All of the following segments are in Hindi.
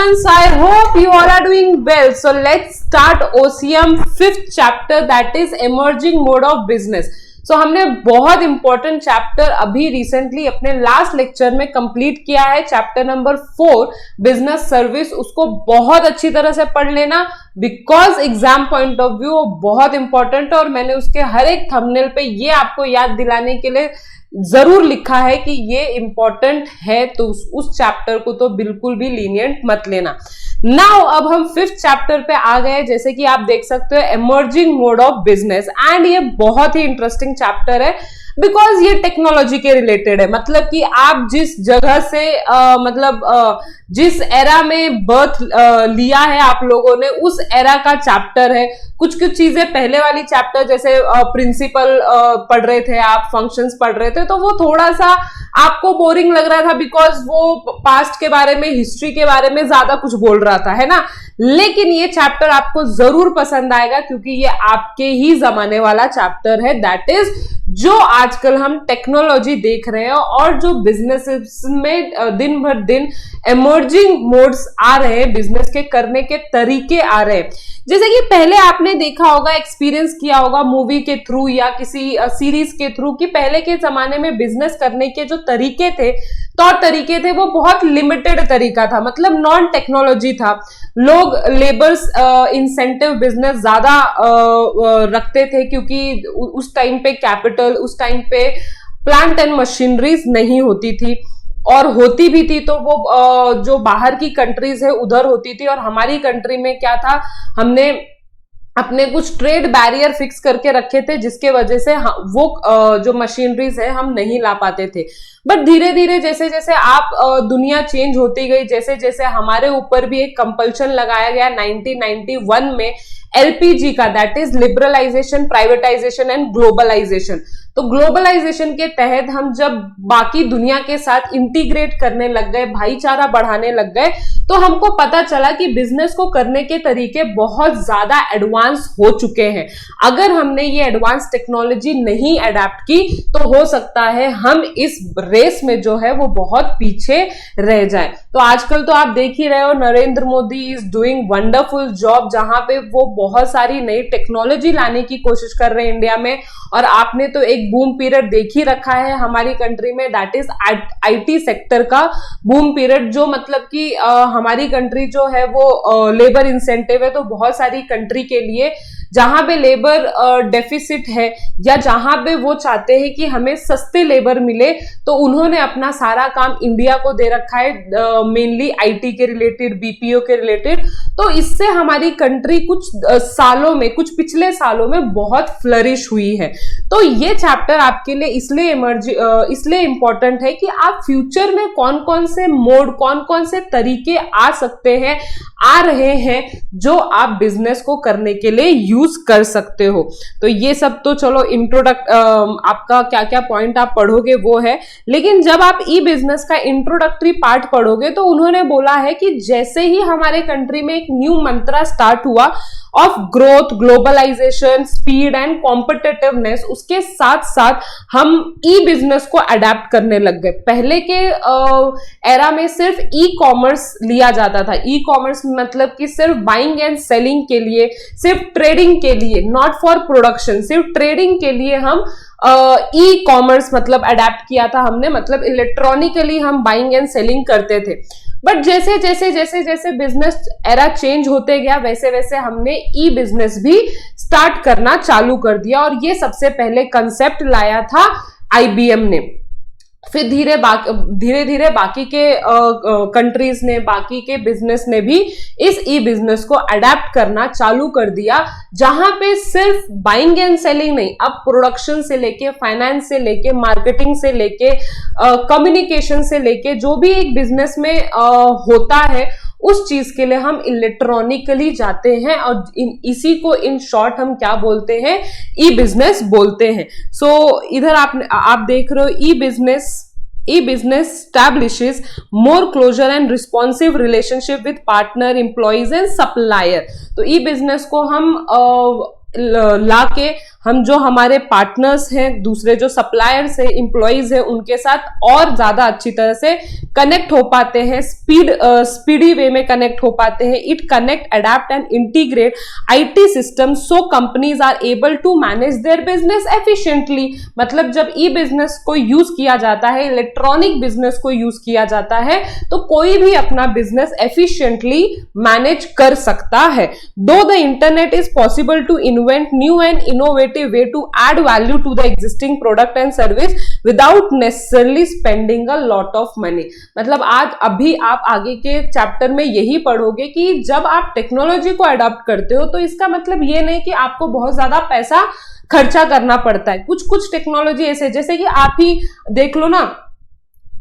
ones, I hope you all are doing well. So let's start OCM 5th chapter, that is emerging mode of business. So हमने बहुत इंपॉर्टेंट चैप्टर अभी रिसेंटली अपने लास्ट लेक्चर में कंप्लीट किया है, चैप्टर नंबर 4 बिजनेस सर्विस। उसको बहुत अच्छी तरह से पढ़ लेना because exam point of view बहुत इंपॉर्टेंट है और मैंने उसके हर एक थंबनेल पे ये आपको याद दिलाने के लिए जरूर लिखा है कि ये इंपॉर्टेंट है, तो उस चैप्टर को तो बिल्कुल भी लीनियंट मत लेना। नाउ अब हम 5th चैप्टर पे आ गए, जैसे कि आप देख सकते हो emerging mode of business. And ये बहुत ही इंटरेस्टिंग चैप्टर है बिकॉज ये टेक्नोलॉजी के रिलेटेड है। मतलब कि आप जिस जगह से जिस एरा में बर्थ लिया है आप लोगों ने, उस एरा का चैप्टर है। कुछ कुछ चीजें पहले वाली चैप्टर जैसे प्रिंसिपल पढ़ रहे थे आप, फंक्शंस पढ़ रहे थे, तो वो थोड़ा सा आपको बोरिंग लग रहा था बिकॉज वो पास्ट के बारे में, हिस्ट्री के बारे में ज्यादा कुछ बोल रहा था, है ना। लेकिन ये चैप्टर आपको जरूर पसंद आएगा क्योंकि ये आपके ही जमाने वाला चैप्टर है, दैट इज जो आजकल हम टेक्नोलॉजी देख रहे हैं और जो बिजनेस में दिन भर दिन इमर्जिंग मोड्स आ रहे हैं, बिजनेस के करने के तरीके आ रहे हैं। जैसे कि पहले आपने देखा होगा, एक्सपीरियंस किया होगा मूवी के थ्रू या किसी सीरीज के थ्रू कि पहले के जमाने में बिजनेस करने के जो तरीके थे, तौर तरीके थे, वो बहुत लिमिटेड तरीका था, मतलब नॉन टेक्नोलॉजी था। लोग लेबर्स इंसेंटिव बिजनेस ज्यादा रखते थे क्योंकि उस टाइम पे कैपिटल, उस टाइम पे प्लांट एंड मशीनरीज नहीं होती थी, और होती भी थी तो वो जो बाहर की कंट्रीज है उधर होती थी। और हमारी कंट्री में क्या था, हमने अपने कुछ ट्रेड बैरियर फिक्स करके रखे थे जिसके वजह से वो जो मशीनरीज है हम नहीं ला पाते थे। बट धीरे धीरे जैसे जैसे आप दुनिया चेंज होती गई, जैसे जैसे हमारे ऊपर भी एक कंपल्शन लगाया गया 1991 में एलपीजी का, that is liberalisation, privatisation and globalisation. तो ग्लोबलाइजेशन के तहत हम जब बाकी दुनिया के साथ इंटीग्रेट करने लग गए, भाईचारा बढ़ाने लग गए, तो हमको पता चला कि बिजनेस को करने के तरीके बहुत ज्यादा एडवांस हो चुके हैं। अगर हमने ये एडवांस टेक्नोलॉजी नहीं अडेप्ट की तो हो सकता है हम इस रेस में जो है वो बहुत पीछे रह जाए। तो आजकल तो आप देख ही रहे हो, Narendra Modi is doing wonderful job, जहां पे वो बहुत सारी नई टेक्नोलॉजी लाने की कोशिश कर रहे हैं इंडिया में। और आपने तो एक बूम पीरियड देख ही रखा है हमारी कंट्री में, दैट इज आईटी सेक्टर का बूम पीरियड, जो मतलब कि हमारी कंट्री जो है वो लेबर इंसेंटिव है, तो बहुत सारी कंट्री के लिए जहां पे लेबर डेफिसिट है या जहां पे वो चाहते हैं कि हमें सस्ते लेबर मिले, तो उन्होंने अपना सारा काम इंडिया को दे रखा है, मेनली आईटी के रिलेटेड, बीपीओ के रिलेटेड। तो इससे हमारी कंट्री कुछ सालों में, कुछ पिछले सालों में बहुत फ्लरिश हुई है। तो ये चैप्टर आपके लिए इसलिए इंपॉर्टेंट है कि आप फ्यूचर में कौन कौन से मोड, कौन कौन से तरीके आ सकते हैं, आ रहे हैं, जो आप बिजनेस को करने के लिए यूज कर सकते हो। तो ये सब तो चलो आपका क्या क्या पॉइंट आप पढ़ोगे वो है, लेकिन जब आप ई बिजनेस का इंट्रोडक्टरी पार्ट पढ़ोगे तो उन्होंने बोला है कि जैसे ही हमारे कंट्री में एक न्यू मंत्रा स्टार्ट हुआ of growth, globalisation, speed and competitiveness, उसके साथ साथ हम ई बिजनेस को अडेप्ट करने लग गए। पहले के एरा में सिर्फ ई कॉमर्स लिया जाता था। ई कॉमर्स मतलब कि सिर्फ बाइंग एंड सेलिंग के लिए, सिर्फ ट्रेडिंग के लिए, नॉट फॉर प्रोडक्शन, सिर्फ ट्रेडिंग के लिए हम ई कॉमर्स मतलब अडेप्ट किया था हमने, मतलब इलेक्ट्रॉनिकली हम बाइंग एंड सेलिंग करते थे। बट जैसे जैसे जैसे जैसे बिजनेस एरा चेंज होते गया, वैसे वैसे हमने ई बिजनेस भी स्टार्ट करना चालू कर दिया, और ये सबसे पहले कंसेप्ट लाया था आईबीएम ने। फिर धीरे धीरे बाकी के कंट्रीज ने, बाकी के बिजनेस ने भी इस ई बिजनेस को अडेप्ट करना चालू कर दिया, जहां पे सिर्फ बाइंग एंड सेलिंग नहीं, अब प्रोडक्शन से लेके, फाइनेंस से लेके, मार्केटिंग से लेके, कम्युनिकेशन से लेके, जो भी एक बिजनेस में होता है, उस चीज के लिए हम इलेक्ट्रॉनिकली जाते हैं, और इसी को इन शॉर्ट हम क्या बोलते हैं, ई बिजनेस बोलते हैं। सो इधर आप देख रहे हो, e-business establishes more closure and responsive relationship with partner, employees and supplier। तो e-business को हम लाके हम जो हमारे पार्टनर्स हैं, दूसरे जो सप्लायर्स हैं, एम्प्लॉइज हैं, उनके साथ और ज्यादा अच्छी तरह से कनेक्ट हो पाते हैं, स्पीडी वे में कनेक्ट हो पाते हैं. It connect, adapt and integrate IT system so companies are able to manage their business efficiently. मतलब जब ई बिजनेस को यूज किया जाता है, इलेक्ट्रॉनिक बिजनेस को यूज किया जाता है, तो कोई भी अपना बिजनेस एफिशिएंटली मैनेज कर सकता है. Though the internet is possible to invent new and innovative way to add value to the existing product and service without necessarily spending a lot of money. मतलब आज अभी आप आगे के चैप्टर में यही पढ़ोगे कि जब आप टेक्नोलॉजी को अडॉप्ट करते हो तो इसका मतलब ये नहीं कि आपको बहुत ज्यादा पैसा खर्चा करना पड़ता है. कुछ कुछ टेक्नोलॉजी ऐसे, जैसे कि आप ही देख लो ना,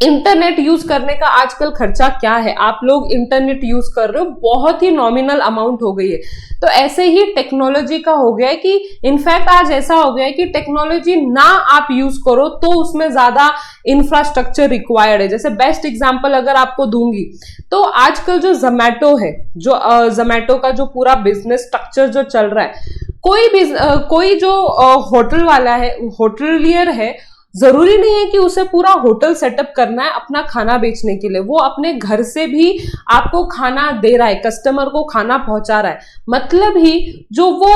इंटरनेट यूज करने का आजकल खर्चा क्या है. आप लोग इंटरनेट यूज कर रहे हो, बहुत ही नॉमिनल अमाउंट हो गई है. तो ऐसे ही टेक्नोलॉजी का हो गया है कि इनफैक्ट आज ऐसा हो गया है कि टेक्नोलॉजी ना आप यूज करो तो उसमें ज्यादा इंफ्रास्ट्रक्चर रिक्वायर्ड है. जैसे बेस्ट एग्जांपल अगर आपको दूंगी तो आजकल जो जोमैटो है, जो जोमैटो का जो पूरा बिजनेस स्ट्रक्चर जो चल रहा है, कोई जो होटल वाला है, होटलियर है, जरूरी नहीं है कि उसे पूरा होटल सेटअप करना है अपना खाना बेचने के लिए. वो अपने घर से भी आपको खाना दे रहा है, कस्टमर को खाना पहुंचा रहा है. मतलब ही जो वो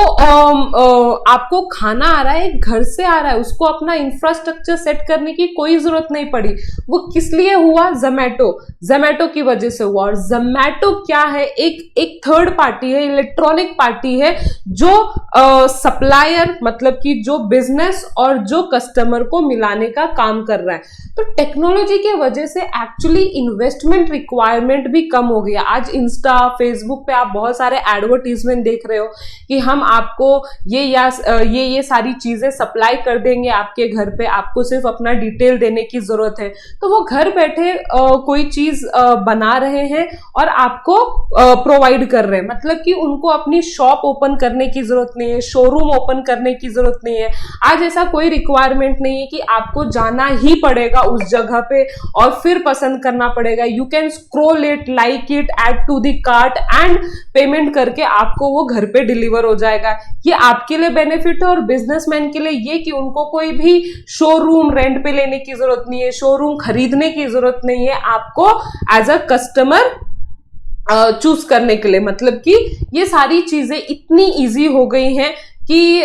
आपको खाना आ रहा है घर से आ रहा है, उसको अपना इंफ्रास्ट्रक्चर सेट करने की कोई जरूरत नहीं पड़ी. वो किस लिए हुआ? जोमैटो की वजह से हुआ. और जोमैटो क्या है? एक थर्ड पार्टी है, इलेक्ट्रॉनिक पार्टी है, जो सप्लायर मतलब कि जो बिजनेस और जो कस्टमर को मिलाने का काम कर रहा है. तो टेक्नोलॉजी के वजह से एक्चुअली इन्वेस्टमेंट रिक्वायरमेंट भी कम हो गया. आज इंस्टा, फेसबुक पे आप बहुत सारे एडवर्टीजमेंट देख रहे हो कि हम आपको ये सारी चीजें सप्लाई कर देंगे आपके घर पे, आपको सिर्फ अपना डिटेल देने की जरूरत है. तो वो घर बैठे कोई चीज बना रहे हैं और आपको प्रोवाइड कर रहे हैं. मतलब कि उनको अपनी शॉप ओपन करने की जरूरत नहीं है, शोरूम ओपन करने की जरूरत नहीं है. आज ऐसा कोई रिक्वायरमेंट नहीं है कि आपको जाना ही पड़ेगा उस जगह पे और फिर पसंद करना पड़ेगा. You can scroll it, like it, add to the cart and payment करके आपको वो घर पे डिलीवर हो जाएगा. ये आपके लिए बेनिफिट है और बिजनेसमैन के लिए ये कि उनको कोई भी शोरूम रेंट पे लेने की जरूरत नहीं है, शोरूम खरीदने की जरूरत नहीं है आपको एज अ कस्टमर चूज करने के लिए. मतलब कि ये सारी चीजें इतनी इजी हो गई हैं कि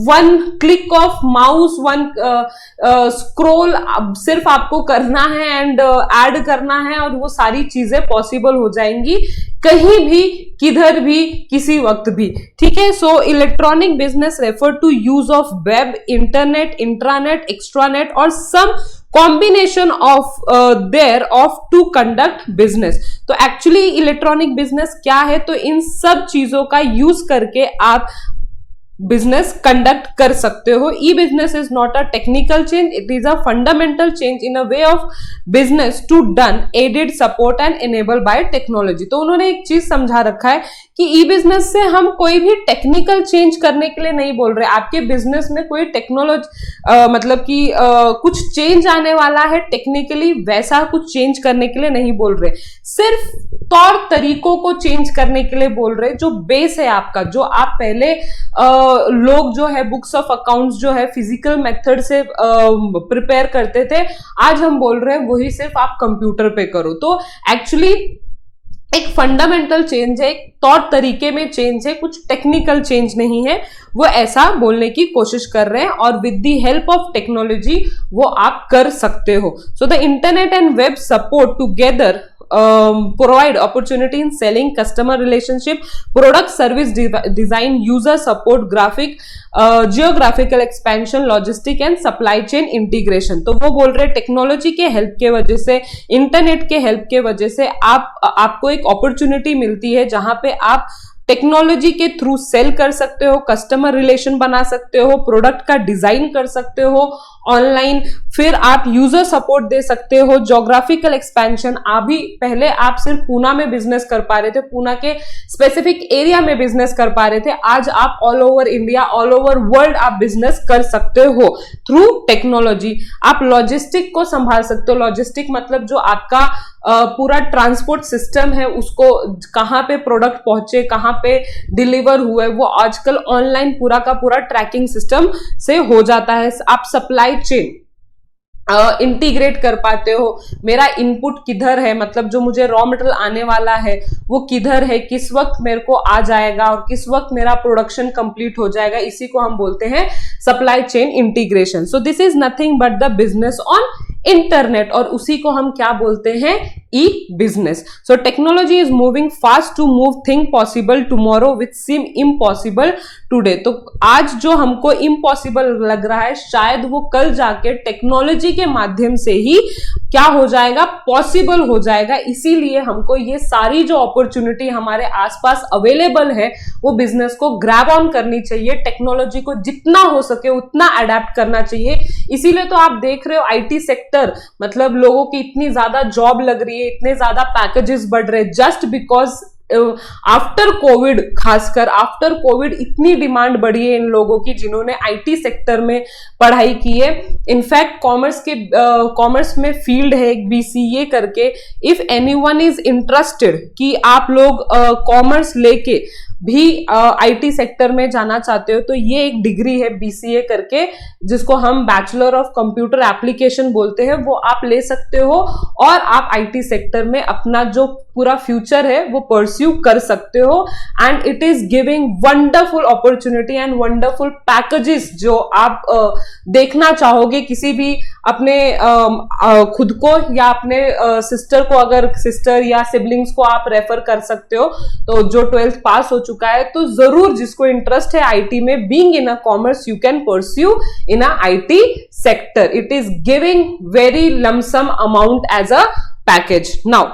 one click of mouse, one scroll सिर्फ आपको करना है एंड ऐड करना है और वो सारी चीजें पॉसिबल हो जाएंगी कहीं भी, किधर भी, किसी वक्त भी. ठीक है. So electronic business refer to use of web, internet, intranet, extranet और some combination of their of to conduct business. तो एक्चुअली इलेक्ट्रॉनिक बिजनेस क्या है? तो इन सब चीजों का यूज करके आप बिजनेस कंडक्ट कर सकते हो. E business is not a technical change, it is a fundamental change in a way of business to done added support and enable by technology. तो उन्होंने एक चीज समझा रखा है कि ई बिजनेस से हम कोई भी टेक्निकल चेंज करने के लिए नहीं बोल रहे. आपके बिजनेस में कोई टेक्नोलॉजी मतलब कि कुछ चेंज आने वाला है टेक्निकली, वैसा कुछ चेंज करने के लिए नहीं बोल रहे. सिर्फ तौर तरीकों को चेंज करने के लिए बोल रहे. जो बेस है आपका, जो आप पहले लोग जो है बुक्स ऑफ अकाउंट्स जो है फिजिकल मेथड से प्रिपेयर करते थे, आज हम बोल रहे हैं वही सिर्फ आप कंप्यूटर पे करो. तो एक्चुअली एक फंडामेंटल चेंज है, एक तौर तरीके में चेंज है, कुछ टेक्निकल चेंज नहीं है. वो ऐसा बोलने की कोशिश कर रहे हैं और with the help of technology वो आप कर सकते हो. So the internet and web support together provide opportunity in selling, customer relationship, product service design, user support, graphic, geographical expansion, logistic and supply chain integration. तो वो बोल रहे टेक्नोलॉजी के हेल्प के वजह से, इंटरनेट के हेल्प के वजह से आपको एक अपॉर्चुनिटी मिलती है जहां पे आप टेक्नोलॉजी के थ्रू सेल कर सकते हो, कस्टमर रिलेशन बना सकते हो, प्रोडक्ट का डिजाइन कर सकते हो ऑनलाइन, फिर आप यूजर सपोर्ट दे सकते हो, ज्योग्राफिकल एक्सपेंशन। अभी पहले आप सिर्फ पूना में बिजनेस कर पा रहे थे, पूना के स्पेसिफिक एरिया में बिजनेस कर पा रहे थे, आज आप all over India, all over world आप बिजनेस कर सकते हो थ्रू टेक्नोलॉजी। आप लॉजिस्टिक को संभाल सकते हो। लॉजिस्टिक मतलब जो आपका पूरा ट्रांसपोर्ट सिस्टम है, उसको कहां पे प्रोडक्ट पहुंचे, कहां पे डिलीवर हुए, वो आजकल ऑनलाइन पूरा का पूरा ट्रैकिंग सिस्टम से हो जाता है। आप सप्लाई चेन इंटीग्रेट कर पाते हो। मेरा इनपुट किधर है, मतलब जो मुझे रॉ मटेरियल आने वाला है वो किधर है, किस वक्त मेरे को आ जाएगा और किस वक्त मेरा प्रोडक्शन कंप्लीट हो जाएगा, इसी को हम बोलते हैं supply chain integration. So this is nothing but the business on internet, और उसी को हम क्या बोलते हैं, e business. So technology is moving fast to move thing possible tomorrow which seem impossible today. तो आज जो हमको इम्पॉसिबल लग रहा है, शायद वो कल जाके टेक्नोलॉजी के माध्यम से ही क्या हो जाएगा, पॉसिबल हो जाएगा। इसीलिए हमको ये सारी जो अपॉर्चुनिटी हमारे आसपास अवेलेबल है वो बिजनेस को ग्रैब ऑन करनी चाहिए, टेक्नोलॉजी को जितना हो सके उतना अडेप्ट करना चाहिए। इसीलिए तो आप देख रहे हो आईटी सेक्टर, मतलब लोगों की इतनी ज्यादा जॉब लग रही है, इतने ज्यादा पैकेजेस बढ़ रहे हैं, जस्ट बिकॉज आफ्टर कोविड, खासकर आफ्टर कोविड इतनी डिमांड बढ़ी है इन लोगों की जिन्होंने आईटी सेक्टर में पढ़ाई की है। इनफैक्ट कॉमर्स में फील्ड है एक बीसीए करके, इफ एनीवन इज इंटरेस्टेड कि आप लोग कॉमर्स लेके भी आईटी सेक्टर में जाना चाहते हो, तो ये एक डिग्री है बीसीए करके, जिसको हम बैचलर ऑफ कंप्यूटर एप्लीकेशन बोलते हैं, वो आप ले सकते हो और आप आईटी सेक्टर में अपना जो पूरा फ्यूचर है वो परस्यू कर सकते हो। And it is giving wonderful opportunity and wonderful packages जो आप देखना चाहोगे। किसी भी अपने खुद को या अपने सिस्टर को, अगर सिस्टर या सिबलिंग्स को आप रेफर कर सकते हो, तो जो 12th पास हो चुका है, तो जरूर जिसको इंटरेस्ट है आईटी में, being in a commerce, you can pursue in a IT sector. It is giving very lump sum amount as a package. Now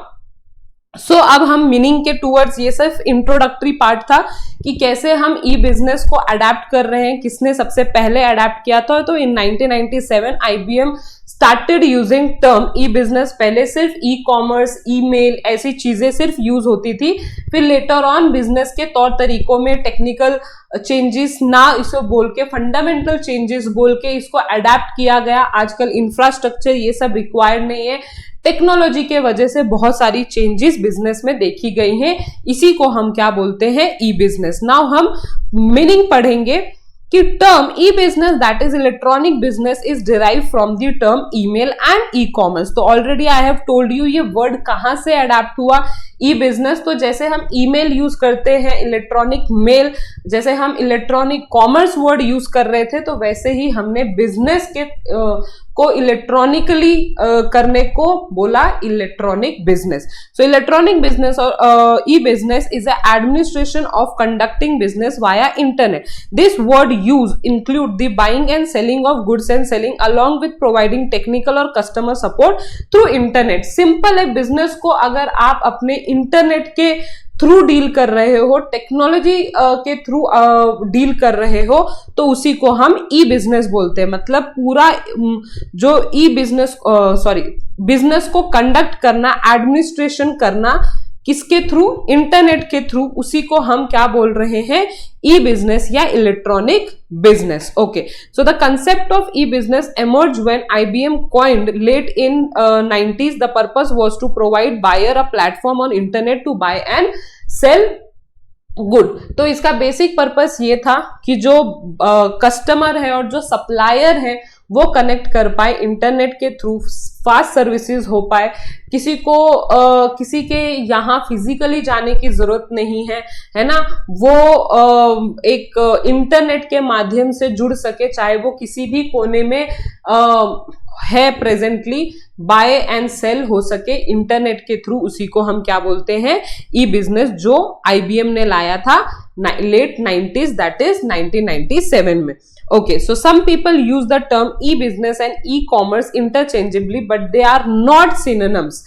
so अब हम मीनिंग के टूवर्ड्स, ये सिर्फ इंट्रोडक्टरी पार्ट था कि कैसे हम ई बिजनेस को अडेप्ट कर रहे हैं, किसने सबसे पहले अडेप्ट किया था। तो इन 1997 IBM started using term e business. पहले सिर्फ ई कॉमर्स, ईमेल, ऐसी चीजें सिर्फ यूज होती थी। फिर लेटर ऑन बिजनेस के तौर तरीकों में टेक्निकल चेंजेस ना इसको बोल के, फंडामेंटल चेंजेस बोल के इसको अडेप्ट किया गया। आजकल इंफ्रास्ट्रक्चर ये सब रिक्वायर्ड नहीं है, टेक्नोलॉजी के वजह से बहुत सारी चेंजेस बिजनेस में देखी गई हैं। इसी को हम क्या बोलते हैं, ई बिजनेस। नाउ हम मीनिंग पढ़ेंगे कि term e business, that is electronic business, is derive from the term email and e commerce. तो already I have told you ये वर्ड कहां से अडेप्ट हुआ, ई बिजनेस। तो जैसे हम ईमेल यूज करते हैं, इलेक्ट्रॉनिक मेल, जैसे हम इलेक्ट्रॉनिक कॉमर्स वर्ड यूज कर रहे थे, तो वैसे ही हमने बिजनेस के को इलेक्ट्रॉनिकली करने को बोला electronic business. So electronic business और e business is a administration of conducting business via internet. This word use include the buying and selling of goods and selling along with providing technical और customer support through internet. Simple है, बिजनेस को अगर आप अपने इंटरनेट के थ्रू डील कर रहे हो, टेक्नोलॉजी के थ्रू डील कर रहे हो, तो उसी को हम ई बिजनेस बोलते हैं। मतलब पूरा जो ई बिजनेस बिजनेस को कंडक्ट करना, एडमिनिस्ट्रेशन करना, किसके थ्रू, इंटरनेट के थ्रू, उसी को हम क्या बोल रहे हैं, ई बिजनेस या electronic business. Okay, so the concept of e business emerged when IBM coined late in 90s. The purpose was to provide buyer a platform on internet to buy and sell good. तो इसका बेसिक पर्पस ये था कि जो कस्टमर है और जो सप्लायर है वो कनेक्ट कर पाए इंटरनेट के थ्रू, फास्ट सर्विसेज हो पाए, किसी को किसी के यहाँ फिजिकली जाने की जरूरत नहीं है ना, वो एक इंटरनेट के माध्यम से जुड़ सके, चाहे वो किसी भी कोने में है प्रेजेंटली, बाय एंड सेल हो सके इंटरनेट के थ्रू। उसी को हम क्या बोलते हैं, ई बिजनेस, जो आईबीएम ने लाया था लेट 90s, दैट इज 1997 में। Okay, so some people use the term e-business and e-commerce interchangeably, but they are not synonyms.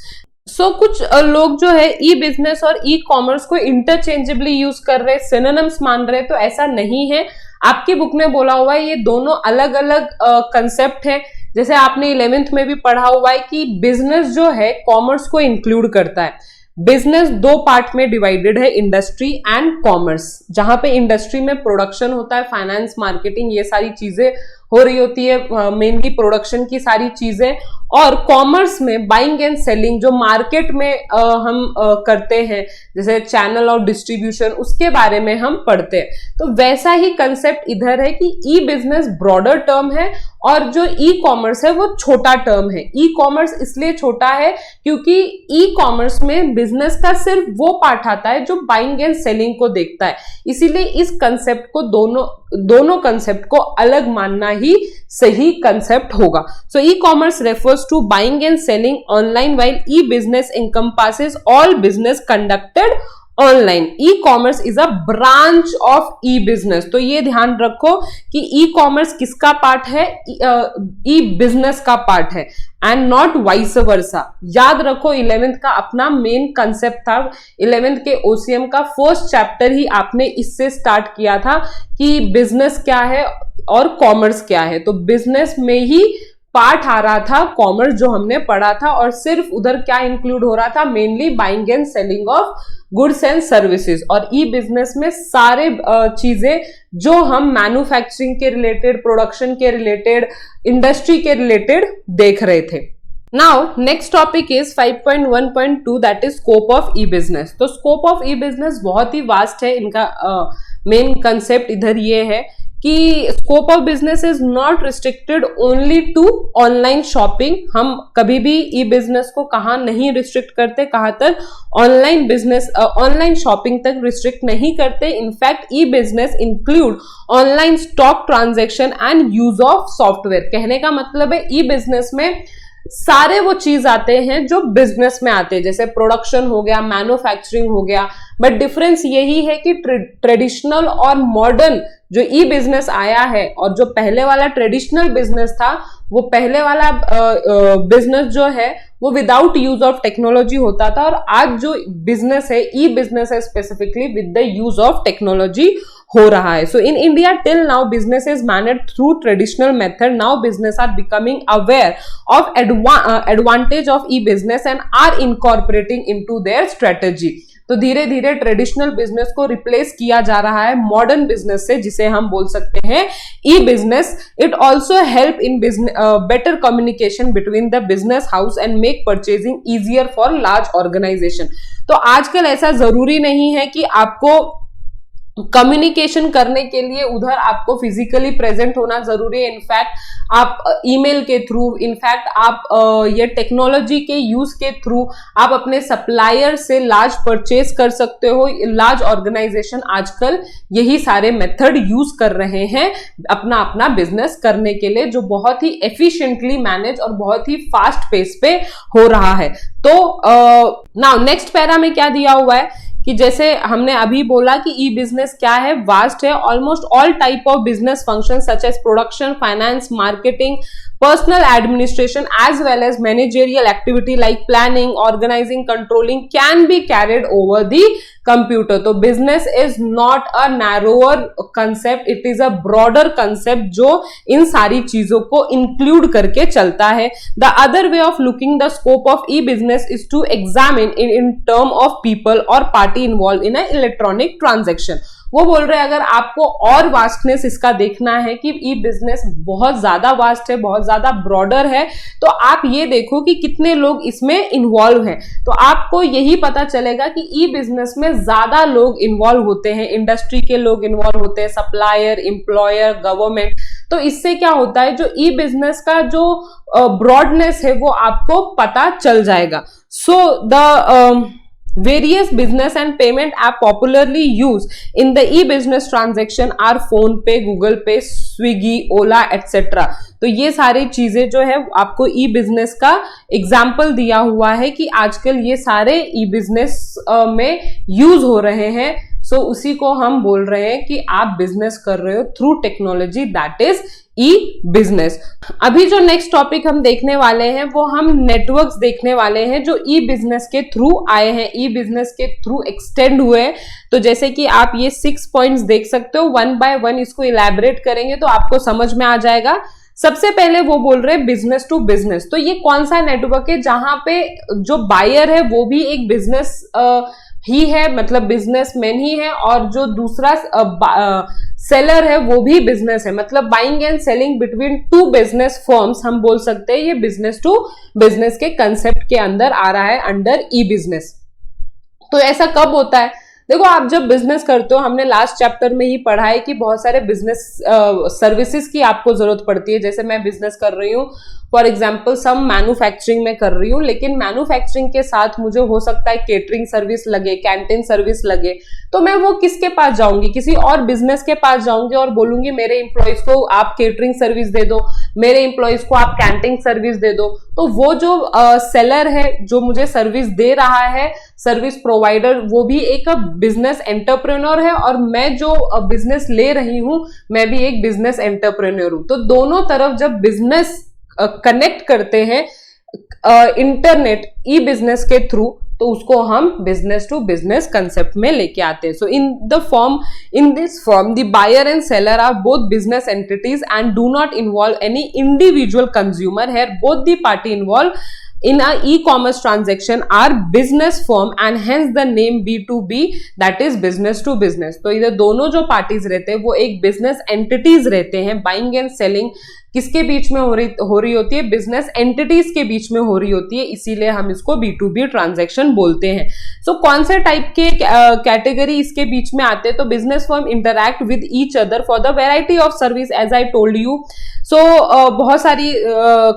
So कुछ लोग जो है ई बिजनेस और ई कॉमर्स को इंटरचेंजेबली यूज कर रहे, सिनोनिम्स मान रहे, तो ऐसा नहीं है। आपकी बुक में बोला हुआ है ये दोनों अलग अलग कंसेप्ट है। जैसे आपने 11th में भी पढ़ा हुआ है कि बिजनेस जो है कॉमर्स को इंक्लूड करता है। बिजनेस दो पार्ट में डिवाइडेड है, इंडस्ट्री एंड कॉमर्स, जहां पे इंडस्ट्री में प्रोडक्शन होता है, फाइनेंस, मार्केटिंग, ये सारी चीजें हो रही होती है, मेनली प्रोडक्शन की सारी चीजें। और कॉमर्स में बाइंग एंड सेलिंग, जो मार्केट में हम करते हैं, जैसे चैनल और डिस्ट्रीब्यूशन, उसके बारे में हम पढ़ते हैं। तो वैसा ही कंसेप्ट इधर है कि ई बिजनेस ब्रॉडर टर्म है और जो ई कॉमर्स है वो छोटा टर्म है। ई कॉमर्स इसलिए छोटा है क्योंकि ई कॉमर्स में बिजनेस का सिर्फ वो पार्ट आता है जो बाइंग एंड सेलिंग को देखता है, इसीलिए इस कंसेप्ट को दोनों कंसेप्ट को अलग मानना ही सही कंसेप्ट होगा। So e commerce refers to buying and selling online, while e business encompasses all business conducted online. E commerce is a branch of e business. तो ये ध्यान रखो कि ई कॉमर्स किसका पार्ट है, ई बिजनेस का पार्ट है, एंड नॉट वाइस वर्सा। याद रखो 11th का अपना मेन कंसेप्ट था, 11th के ओसीएम का फर्स्ट चैप्टर ही आपने इससे स्टार्ट किया था कि बिजनेस क्या है और कॉमर्स क्या है। तो बिजनेस में ही पार्ट आ रहा था कॉमर्स जो हमने पढ़ा था, और सिर्फ उधर क्या इंक्लूड हो रहा था, mainly buying and selling of goods and services. और ई बिजनेस में सारे चीजें जो हम मैन्युफैक्चरिंग के रिलेटेड, प्रोडक्शन के रिलेटेड, इंडस्ट्री के रिलेटेड देख रहे थे। Now next topic is 5.1.2 that is scope of e business. तो स्कोप ऑफ ई बिजनेस बहुत ही वास्ट है, इनका मेन कंसेप्ट इधर ये है कि scope of business is not restricted only to online shopping. हम कभी भी ई बिजनेस को कहाँ नहीं रिस्ट्रिक्ट करते, कहाँ तक, ऑनलाइन बिजनेस, ऑनलाइन शॉपिंग तक रिस्ट्रिक्ट नहीं करते। In fact E business include online stock transaction and use of software. कहने का मतलब है ई बिजनेस में सारे वो चीज आते हैं जो बिजनेस में आते हैं, जैसे प्रोडक्शन हो गया, मैन्युफैक्चरिंग हो गया। बट डिफरेंस यही है कि ट्रेडिशनल और मॉडर्न जो ई बिजनेस आया है, और जो पहले वाला ट्रेडिशनल बिजनेस था, वो पहले वाला बिजनेस जो है वो विदाउट यूज ऑफ टेक्नोलॉजी होता था, और आज जो बिजनेस है, ई बिजनेस है, specifically with the use of technology हो रहा है। So in India till now business is managed through traditional method. Now business are becoming aware of advantage of e business and are incorporating into their strategy. तो धीरे धीरे ट्रेडिशनल बिजनेस को रिप्लेस किया जा रहा है मॉडर्न बिजनेस से, जिसे हम बोल सकते हैं e business. It also help in better communication between the business house and make purchasing easier for large organization. तो आजकल ऐसा जरूरी नहीं है कि आपको कम्युनिकेशन करने के लिए उधर आपको फिजिकली प्रेजेंट होना जरूरी है। इनफैक्ट आप ईमेल के थ्रू, इनफैक्ट आप ये टेक्नोलॉजी के यूज के थ्रू आप अपने सप्लायर से लार्ज परचेज कर सकते हो। लार्ज ऑर्गेनाइजेशन आजकल यही सारे मेथड यूज कर रहे हैं अपना अपना बिजनेस करने के लिए, जो बहुत ही एफिशिएंटली मैनेज और बहुत ही फास्ट पेस पे हो रहा है। तो नाउ नेक्स्ट पैरा में क्या दिया हुआ है कि जैसे हमने अभी बोला कि ई बिजनेस क्या है, वास्ट है। Almost all type of business function such as production, finance, marketing, personal administration as well as managerial activity like planning, organizing, controlling can be carried over the computer. तो business is not a narrower concept, it is a broader concept जो इन सारी चीजों को include करके चलता है। The other way of looking the scope of e-business is to examine in term of people or party involved in an electronic transaction. वो बोल रहे हैं अगर आपको और वास्टनेस इसका देखना है कि ई बिजनेस बहुत ज्यादा वास्ट है, बहुत ज्यादा ब्रॉडर है, तो आप ये देखो कि कितने लोग इसमें इन्वॉल्व हैं। तो आपको यही पता चलेगा कि ई बिजनेस में ज्यादा लोग इन्वॉल्व होते हैं, इंडस्ट्री के लोग इन्वॉल्व होते हैं, सप्लायर, एम्प्लॉयर, गवर्नमेंट। तो इससे क्या होता है, जो ई बिजनेस का जो ब्रॉडनेस है वो आपको पता चल जाएगा। So the various business and payment app popularly used in the e-business transaction are phone pay, google pay, swiggy, ola etc. तो ये सारी चीजें जो है आपको ई बिजनेस का एग्जाम्पल दिया हुआ है कि आजकल ये सारे ई बिजनेस में यूज हो रहे हैं। सो उसी को हम बोल रहे हैं कि आप बिजनेस कर रहे हो through technology, that is E business. अभी जो नेक्स्ट टॉपिक हम देखने वाले हैं वो हम नेटवर्क्स देखने वाले हैं जो ई बिजनेस के थ्रू आए हैं, ई बिजनेस के थ्रू एक्सटेंड हुए हैं। तो जैसे कि आप ये 6 पॉइंट्स देख सकते हो, वन बाय वन इसको इलैबोरेट करेंगे तो आपको समझ में आ जाएगा। सबसे पहले वो बोल रहे हैं बिजनेस टू बिजनेस। तो ये कौन सा नेटवर्क है जहां पे जो बायर है वो भी एक बिजनेस ही है, मतलब बिजनेसमैन ही है, और जो दूसरा सेलर है वो भी बिजनेस है, मतलब buying and selling between two business firms हम बोल सकते हैं। ये बिजनेस टू बिजनेस के कंसेप्ट के अंदर आ रहा है, अंडर ई बिजनेस। तो ऐसा कब होता है? देखो, आप जब बिजनेस करते हो, हमने लास्ट चैप्टर में ही पढ़ा है कि बहुत सारे बिजनेस सर्विसेज की आपको जरूरत पड़ती है। जैसे मैं बिजनेस कर रही हूँ, फॉर एग्जाम्पल सम मैन्युफैक्चरिंग में कर रही हूँ, लेकिन मैन्युफैक्चरिंग के साथ मुझे हो सकता है केटरिंग सर्विस लगे, कैंटीन सर्विस लगे, तो मैं वो किसके पास जाऊंगी? किसी और बिजनेस के पास जाऊंगी और बोलूंगी मेरे एम्प्लॉयज को आप केटरिंग सर्विस दे दो, मेरे एम्प्लॉयज को आप कैंटीन सर्विस दे दो। तो वो जो सेलर है जो मुझे सर्विस दे रहा है, सर्विस प्रोवाइडर, वो भी एक बिजनेस एंटरप्रेन्योर है, और मैं जो बिजनेस ले रही हूं मैं भी एक बिजनेस एंटरप्रेन्योर हूं। तो दोनों तरफ जब बिजनेस कनेक्ट करते हैं इंटरनेट ई बिजनेस के थ्रू, तो उसको हम बिजनेस टू बिजनेस कंसेप्ट में लेके आते हैं। So in this form the buyer and seller are both business entities and do not involve any individual consumer. Here both the party involve in a e-commerce transaction are business firm and hence the name B2B, that is business to business। तो इधर दोनों जो पार्टीज रहते हैं वो एक बिजनेस एंटिटीज रहते हैं। बाइंग एंड सेलिंग किसके बीच में हो रही होती है? बिजनेस एंटिटीज के बीच में हो रही होती है, इसीलिए हम इसको B2B ट्रांजैक्शन बोलते हैं। सो कौन से टाइप के कैटेगरी इसके बीच में आते हैं? तो business firm interact with each other for the variety of service as I told you. So बहुत सारी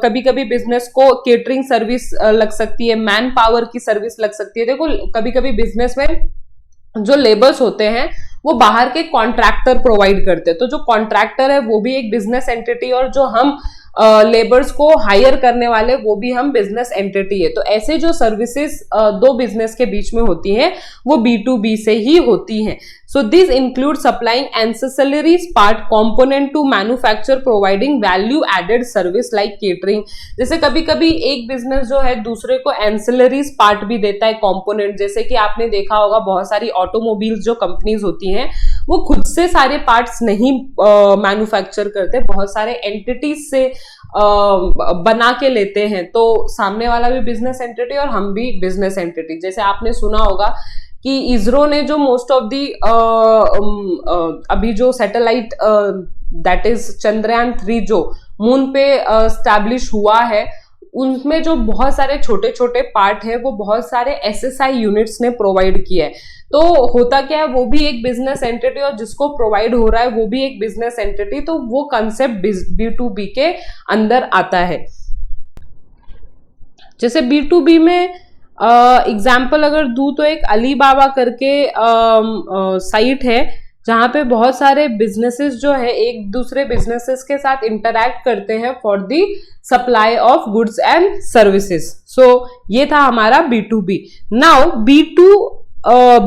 कभी कभी बिजनेस को केटरिंग सर्विस लग सकती है, मैन पावर की सर्विस लग सकती है। देखो, कभी कभी बिजनेस में जो लेबर्स होते हैं वो बाहर के कॉन्ट्रैक्टर प्रोवाइड करते हैं, तो जो कॉन्ट्रैक्टर है वो भी एक बिजनेस एंटिटी, और जो हम लेबर्स को हायर करने वाले वो भी हम बिजनेस एंटिटी है। तो ऐसे जो सर्विसेज दो बिजनेस के बीच में होती हैं वो B2B से ही होती हैं। So this include supplying accessories part component to manufacture providing value added service like catering. जैसे कभी कभी एक बिजनेस जो है दूसरे को एंसेसरीज पार्ट भी देता है, कंपोनेंट। जैसे कि आपने देखा होगा बहुत सारी ऑटोमोबाइल्स जो कंपनीज होती हैं वो खुद से सारे पार्ट्स नहीं मैन्युफैक्चर करते, बहुत सारे एंटिटीज से बना के लेते हैं। तो सामने वाला भी बिजनेस एंटिटी और हम भी बिजनेस एंटिटी। जैसे आपने सुना होगा कि इसरो ने जो मोस्ट ऑफ दी अभी जो सैटेलाइट दैट इज चंद्रयान 3 जो मून पे स्टैब्लिश हुआ है, उनमें जो बहुत सारे छोटे छोटे पार्ट है वो बहुत सारे SSI यूनिट्स ने प्रोवाइड किया है। तो होता क्या है, वो भी एक बिजनेस एंटिटी और जिसको प्रोवाइड हो रहा है वो भी एक बिजनेस एंटिटी, तो वो कंसेप्ट B2B के अंदर आता है। जैसे B2B में एग्जाम्पल अगर दूं तो एक अलीबाबा करके साइट है जहां पे बहुत सारे बिजनेसेस जो है एक दूसरे बिजनेसेस के साथ इंटरैक्ट करते हैं for the supply of goods and services. So ये था हमारा B2B। Now B2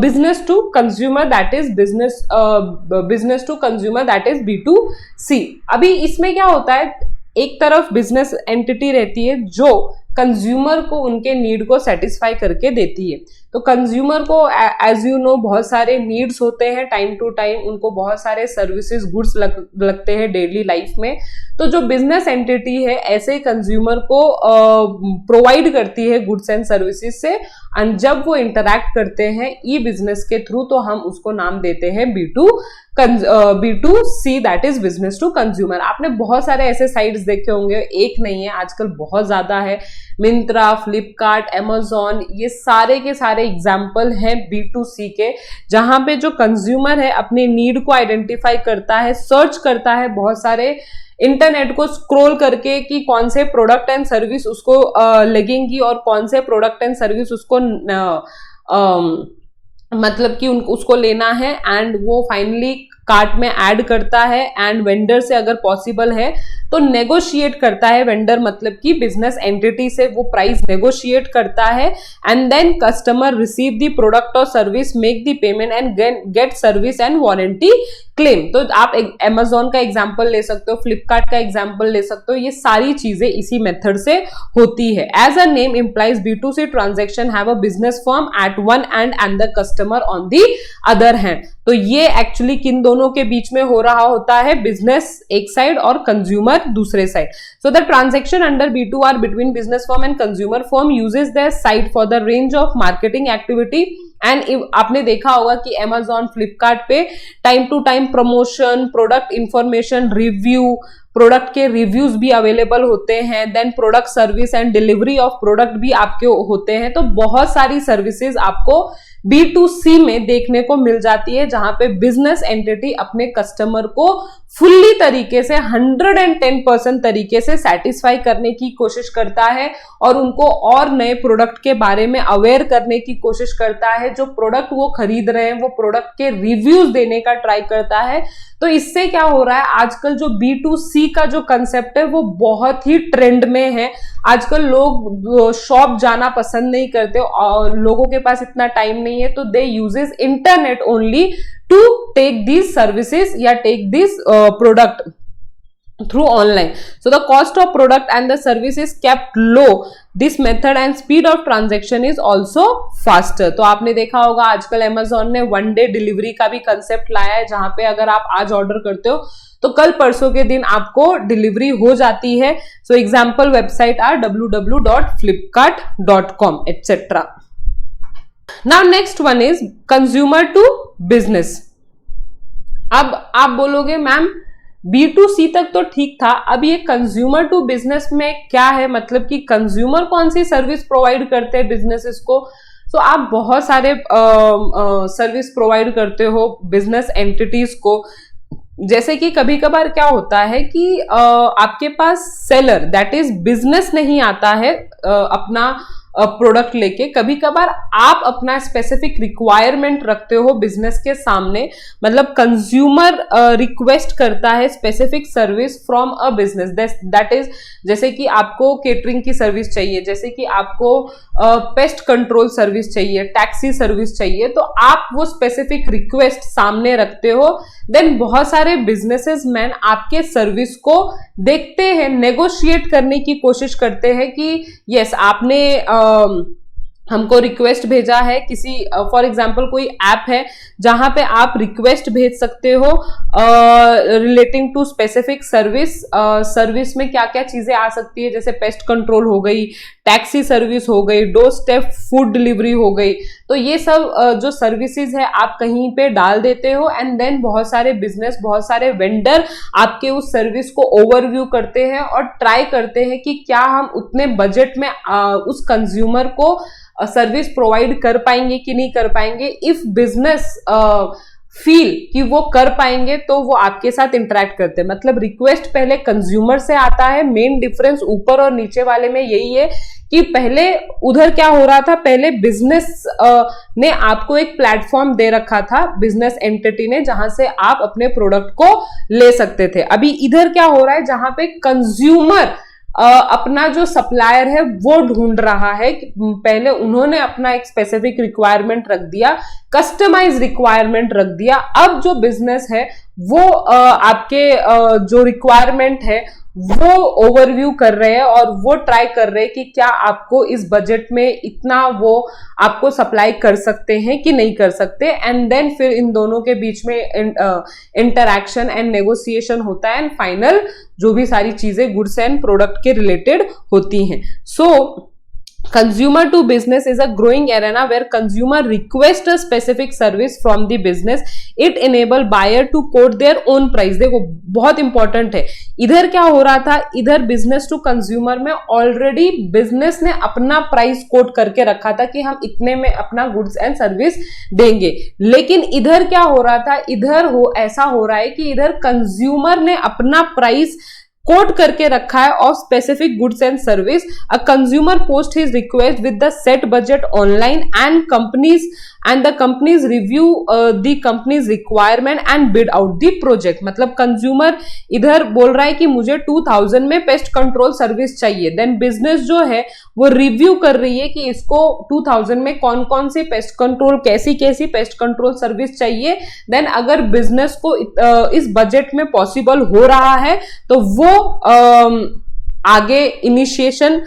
business to consumer that is business to consumer that is B2C। अभी इसमें क्या होता है, एक तरफ बिजनेस एंटिटी रहती है जो कंज्यूमर को उनके नीड को सेटिस्फाई करके देती है। तो कंज्यूमर को एज यू नो बहुत सारे नीड्स होते हैं, टाइम टू टाइम उनको बहुत सारे सर्विसेज गुड्स लगते हैं डेली लाइफ में। तो जो बिजनेस एंटिटी है ऐसे कंज्यूमर को प्रोवाइड करती है गुड्स एंड सर्विसेज से, एंड जब वो इंटरैक्ट करते हैं ई बिजनेस के थ्रू तो हम उसको नाम देते हैं B2C that is business to consumer. आपने बहुत सारे ऐसे साइट्स देखे होंगे, एक नहीं है, आजकल बहुत ज्यादा है। मिंत्रा, फ्लिपकार्ट, अमेजॉन, ये सारे के सारे एग्जाम्पल हैं B2C के, जहां पे जो कंज्यूमर है अपनी नीड को आइडेंटिफाई करता है, सर्च करता है बहुत सारे इंटरनेट को स्क्रॉल करके कि कौन से प्रोडक्ट एंड सर्विस उसको लगेंगी और कौन से प्रोडक्ट एंड सर्विस उसको मतलब कि उसको लेना है, एंड वो फाइनली कार्ट में ऐड करता है एंड वेंडर से अगर पॉसिबल है तो नेगोशिएट करता है, वेंडर मतलब कि बिजनेस एंटिटी से वो प्राइस नेगोशिएट करता है and then customer receive the product और service, make the payment and get service and warranty claim. तो आप अमेजोन का एग्जांपल ले सकते हो, फ्लिपकार्ट का एग्जांपल ले सकते हो, ये सारी चीजें इसी मेथड से होती है। As a name implies B2C transaction have a business firm at one end the customer on the other hand. तो ये एक्चुअली किन दोनों के बीच में हो रहा होता है, बिजनेस एक साइड और कंज्यूमर दूसरे side. So the transaction under B2R between business firm and consumer firm uses their site for the range of marketing activity and आपने देखा होगा कि Amazon, फ्लिपकार्ट पे time to time promotion, product information, review, product के रिव्यूज भी अवेलेबल होते हैं, then product service and delivery of product भी आपके होते हैं। तो बहुत सारी सर्विसेज आपको B2C में देखने को मिल जाती है जहां पे बिजनेस एंटिटी अपने कस्टमर को फुल्ली तरीके से 110% तरीके से सेटिस्फाई करने की कोशिश करता है और उनको और नए प्रोडक्ट के बारे में अवेयर करने की कोशिश करता है। जो प्रोडक्ट वो खरीद रहे हैं वो प्रोडक्ट के रिव्यूज देने का ट्राई करता है। तो इससे क्या हो रहा है, आजकल जो B2C का जो कंसेप्ट है वो बहुत ही ट्रेंड में है। आजकल लोग शॉप जाना पसंद नहीं करते और लोगों के पास इतना टाइम नहीं है, तो they uses internet only to take these services या take this product through online. So the cost of product and the service is kept low. This method and speed of transaction is also faster. तो आपने देखा होगा आजकल Amazon ने वन डे डिलीवरी का भी कंसेप्ट लाया है जहां पे अगर आप आज ऑर्डर करते हो तो कल परसों के दिन आपको डिलीवरी हो जाती है। So example website R www.flipkart.com etc. Now next one is consumer to business. अब आप बोलोगे मैम B2C तक तो ठीक था, अब ये कंज्यूमर टू बिजनेस में क्या है, मतलब कि कंज्यूमर कौन सी सर्विस प्रोवाइड करते हैं बिजनेसेस को। तो आप बहुत सारे सर्विस प्रोवाइड करते हो बिजनेस एंटिटीज को। जैसे कि कभी कभार क्या होता है कि आपके पास सेलर दैट इज बिजनेस नहीं आता है अपना प्रोडक्ट लेके, कभी कभार आप अपना स्पेसिफिक रिक्वायरमेंट रखते हो बिजनेस के सामने, मतलब कंज्यूमर रिक्वेस्ट करता है specific service from a business that is, जैसे कि आपको केटरिंग की सर्विस चाहिए, जैसे कि आपको पेस्ट कंट्रोल सर्विस चाहिए, टैक्सी सर्विस चाहिए, तो आप वो स्पेसिफिक रिक्वेस्ट सामने रखते हो। देन बहुत सारे बिजनेसेस मैन आपके सर्विस को देखते हैं, नेगोशिएट करने की कोशिश करते हैं कि यस आपने हमको रिक्वेस्ट भेजा है किसी, फॉर एग्जांपल कोई ऐप है जहां पे आप रिक्वेस्ट भेज सकते हो रिलेटिंग टू स्पेसिफिक सर्विस में क्या क्या चीजें आ सकती है, जैसे पेस्ट कंट्रोल हो गई, टैक्सी सर्विस हो गई, डोर स्टेप फूड डिलीवरी हो गई। तो ये सब जो सर्विसेज है आप कहीं पे डाल देते हो एंड देन बहुत सारे बिजनेस, बहुत सारे वेंडर आपके उस सर्विस को ओवरव्यू करते हैं और ट्राई करते हैं कि क्या हम उतने बजट में उस कंज्यूमर को सर्विस प्रोवाइड कर पाएंगे कि नहीं कर पाएंगे। इफ बिजनेस फील कि वो कर पाएंगे तो वो आपके साथ इंटरेक्ट करते हैं। मतलब रिक्वेस्ट पहले कंज्यूमर से आता है। मेन डिफरेंस ऊपर और नीचे वाले में यही है कि पहले उधर क्या हो रहा था, पहले बिजनेस ने आपको एक प्लेटफॉर्म दे रखा था, बिजनेस एंटिटी ने, जहां से आप अपने प्रोडक्ट को ले सकते थे। अभी इधर क्या हो रहा है, जहां पे कंज्यूमर अपना जो सप्लायर है वो ढूंढ रहा है। पहले उन्होंने अपना एक स्पेसिफिक रिक्वायरमेंट रख दिया, कस्टमाइज रिक्वायरमेंट रख दिया। अब जो बिजनेस है वो आपके जो रिक्वायरमेंट है वो ओवरव्यू कर रहे हैं और वो ट्राई कर रहे हैं कि क्या आपको इस बजट में इतना वो आपको सप्लाई कर सकते हैं कि नहीं कर सकते। एंड देन फिर इन दोनों के बीच में इंटरैक्शन एंड नेगोशिएशन होता है एंड फाइनल जो भी सारी चीजें गुड्स एंड प्रोडक्ट के रिलेटेड होती हैं। सो consumer to business is a growing arena where consumer request a specific service from the business. It enable buyer to quote their own price. देखो बहुत इंपॉर्टेंट है, इधर क्या हो रहा था, इधर बिजनेस टू कंज्यूमर में ऑलरेडी बिजनेस ने अपना प्राइस कोट करके रखा था कि हम इतने में अपना गुड्स एंड सर्विस देंगे। लेकिन इधर क्या हो रहा था, इधर ऐसा हो रहा है कि इधर कंज्यूमर ने अपना प्राइस कोट करके रखा है of specific goods and service. A consumer post his request with the set budget online and companies and the companies review the companies requirement and bid out the project. मतलब कंज्यूमर इधर बोल रहा है कि मुझे 2000 में पेस्ट कंट्रोल सर्विस चाहिए, देन बिजनेस जो है वो रिव्यू कर रही है कि इसको 2000 में कौन कौन सी पेस्ट कंट्रोल, कैसी कैसी पेस्ट कंट्रोल सर्विस चाहिए। देन अगर बिजनेस को इस बजट में पॉसिबल हो रहा है तो वो आगे इनिशिएशन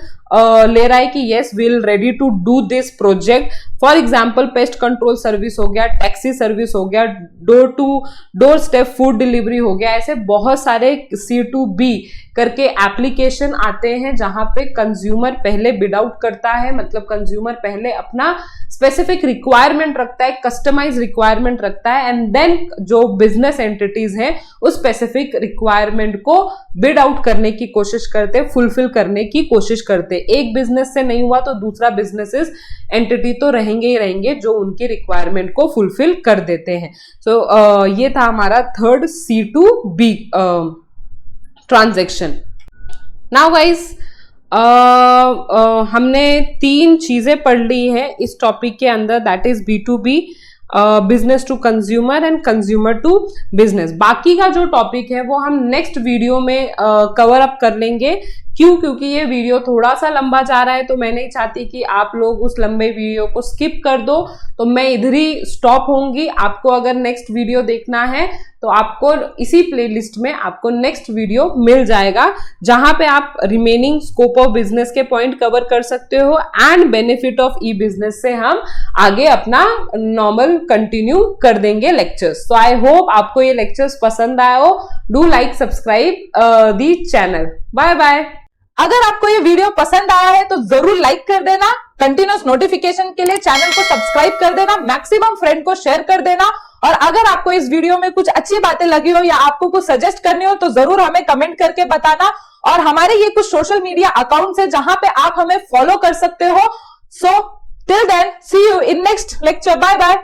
ले रहा है कि yes will ready to do this project. For example pest control service हो गया, टैक्सी सर्विस हो गया, door to door step food delivery हो गया। ऐसे बहुत सारे C2B करके एप्लीकेशन आते हैं जहां पे कंज्यूमर पहले बिड आउट करता है, मतलब कंज्यूमर पहले अपना स्पेसिफिक रिक्वायरमेंट रखता है, कस्टमाइज रिक्वायरमेंट रखता है, एंड देन जो बिजनेस एंटिटीज हैं उस स्पेसिफिक रिक्वायरमेंट को बिड आउट करने की कोशिश करते, फुलफिल करने की कोशिश करते। एक बिजनेस से नहीं हुआ तो दूसरा बिजनेसेस एंटिटी तो रहेंगे ही रहेंगे जो उनकी रिक्वायरमेंट को फुलफिल कर देते हैं। सो ये था हमारा third C2B transaction. Now guys हमने 3 चीजें पढ़ ली है इस टॉपिक के अंदर, that is B2B, business to consumer and consumer to business. बाकी का जो टॉपिक है वो हम नेक्स्ट वीडियो में कवर अप कर लेंगे। क्यों? क्योंकि ये वीडियो थोड़ा सा लंबा जा रहा है, तो मैं नहीं चाहती कि आप लोग उस लंबे वीडियो को स्किप कर दो, तो मैं इधर ही स्टॉप होंगी। आपको अगर नेक्स्ट वीडियो देखना है तो आपको इसी प्लेलिस्ट में आपको नेक्स्ट वीडियो मिल जाएगा, जहां पे आप रिमेनिंग स्कोप ऑफ बिजनेस के पॉइंट कवर कर सकते हो and benefit of e business से हम आगे अपना नॉर्मल कंटिन्यू कर देंगे लेक्चर्स। तो आई होप आपको ये लेक्चर्स पसंद आए हो। Do like subscribe the channel. Bye bye. अगर आपको ये वीडियो पसंद आया है तो जरूर लाइक कर देना, कंटिन्यूस नोटिफिकेशन के लिए चैनल को सब्सक्राइब कर देना, मैक्सिमम फ्रेंड को शेयर कर देना। और अगर आपको इस वीडियो में कुछ अच्छी बातें लगी हो या आपको कुछ सजेस्ट करनी हो तो जरूर हमें कमेंट करके बताना। और हमारे ये कुछ सोशल मीडिया अकाउंट्स है जहां पे आप हमें फॉलो कर सकते हो। So till then see you in next lecture. Bye bye.